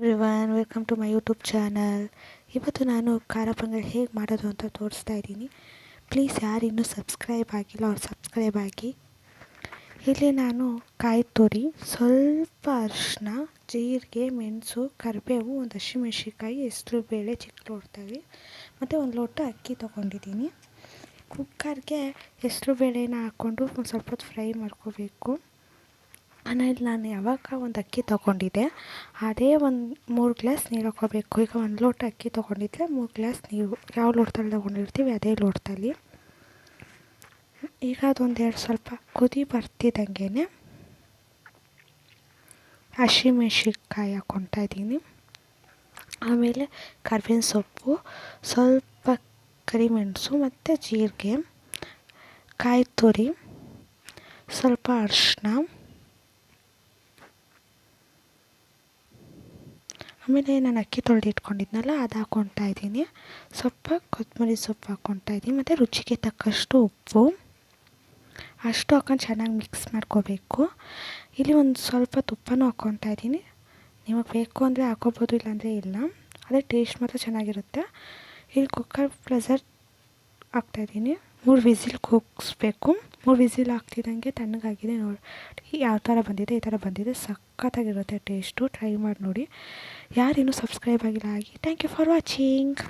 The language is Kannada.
Everyone, welcome to my YouTube channel. ಇವತ್ತು ನಾನು ಖಾರ ಪೊಂಗಲ್ ಹೇಗೆ ಮಾಡೋದು ಅಂತ ತೋರಿಸ್ತಾ ಇದ್ದೀನಿ. ಪ್ಲೀಸ್ ಯಾರು ಇನ್ನೂ ಸಬ್ಸ್ಕ್ರೈಬ್ ಆಗಿಲ್ಲ ಅವ್ರು ಸಬ್ಸ್ಕ್ರೈಬ್ ಆಗಿ. ಇಲ್ಲಿ ನಾನು ಕಾಯಿ ತುರಿ, ಸ್ವಲ್ಪ ಅರಿಶಿನ, ಜೀರಿಗೆ, ಮೆಣಸು, ಕರಿಬೇವು, ಒಂದು ಹಸಿಮೆಣ್ಸಿನ್ಕಾಯಿ, ಹೆಸರುಬೇಳೆ ಚಿಕ್ಕ ಲೋಟದಲ್ಲಿ ಮತ್ತು ಒಂದು ಲೋಟ ಅಕ್ಕಿ ತೊಗೊಂಡಿದ್ದೀನಿ. ಕುಕ್ಕರ್ಗೆ ಹೆಸರುಬೇಳೆನ ಹಾಕ್ಕೊಂಡು ಒಂದು ಸ್ವಲ್ಪ ಹೊತ್ತು ಫ್ರೈ ಮಾಡ್ಕೋಬೇಕು. ಆಮೇಲೆ ನಾನು ಯಾವಾಗ ಒಂದು ಅಕ್ಕಿ ತೊಗೊಂಡಿದ್ದೆ ಅದೇ ಒಂದು 3 ಗ್ಲಾಸ್ ನೀರು ಹಾಕ್ಕೋಬೇಕು. ಈಗ 1 ಲೋಟ ಅಕ್ಕಿ ತೊಗೊಂಡಿದ್ದರೆ 3 ಗ್ಲಾಸ್ ನೀರು, ಯಾವ ಲೋಟದಲ್ಲಿ ತೊಗೊಂಡಿರ್ತೀವಿ ಅದೇ ಲೋಟದಲ್ಲಿ. ಈಗ ಅದೊಂದೆರಡು ಸ್ವಲ್ಪ ಕುದಿ ಬರ್ತಿದ್ದಂಗೆ ಹಸಿಮೆಣ್ಸಿನ್ಕಾಯಿ ಹಾಕ್ಕೊತಾ ಇದ್ದೀನಿ. ಆಮೇಲೆ ಕರ್ಬೇವಿನ ಸೊಪ್ಪು, ಸ್ವಲ್ಪ ಕರಿಮೆಣಸು ಮತ್ತು ಜೀರಿಗೆ, ಕಾಯಿ ತುರಿ, ಸ್ವಲ್ಪ ಅರಿಶಿನ, ಆಮೇಲೆ ನಾನು ಅಕ್ಕಿ ತೊಳೆದಿಟ್ಕೊಂಡಿದ್ನಲ್ಲ ಅದು ಹಾಕ್ಕೊತಾ ಇದ್ದೀನಿ. ಸ್ವಲ್ಪ ಕೊತ್ತಂಬರಿ ಸೊಪ್ಪು ಹಾಕ್ಕೊತಾ ಇದ್ದೀನಿ ಮತ್ತು ರುಚಿಗೆ ತಕ್ಕಷ್ಟು ಉಪ್ಪು. ಅಷ್ಟು ಹಾಕೊಂಡು ಚೆನ್ನಾಗಿ ಮಿಕ್ಸ್ ಮಾಡ್ಕೋಬೇಕು. ಇಲ್ಲಿ ಒಂದು ಸ್ವಲ್ಪ ತುಪ್ಪನೂ ಹಾಕ್ಕೊತಾ ಇದ್ದೀನಿ. ನಿಮಗೆ ಬೇಕು ಅಂದರೆ ಹಾಕ್ಕೋಬೋದು, ಇಲ್ಲಾಂದರೆ ಇಲ್ಲ. ಅದೇ ಟೇಸ್ಟ್ ಮಾತ್ರ ಚೆನ್ನಾಗಿರುತ್ತೆ. ಇಲ್ಲಿ ಕುಕ್ಕರ್ ಪ್ರೆಷರ್ ಹಾಕ್ತಾಯಿದ್ದೀನಿ. 3 ವಿಸಿಲ್ ಕೂಗಿಸ್ಬೇಕು. 3 ವಿಸಿಲ್ ಹಾಕ್ತಿದ್ದಂಗೆ ತಣ್ಣಗಾಗಿದೆ ನೋಡಿ ಯಾವ ಥರ ಬಂದಿದೆ. ಈ ಥರ ಬಂದಿದೆ, ಸಖತ್ತಾಗಿರುತ್ತೆ ಟೇಸ್ಟು. ಟ್ರೈ ಮಾಡಿ ನೋಡಿ. ಯಾರು ಇನ್ನೂ ಸಬ್ಸ್ಕ್ರೈಬ್ ಆಗಿಲ್ಲ ಆಗಿ. Thank you for watching.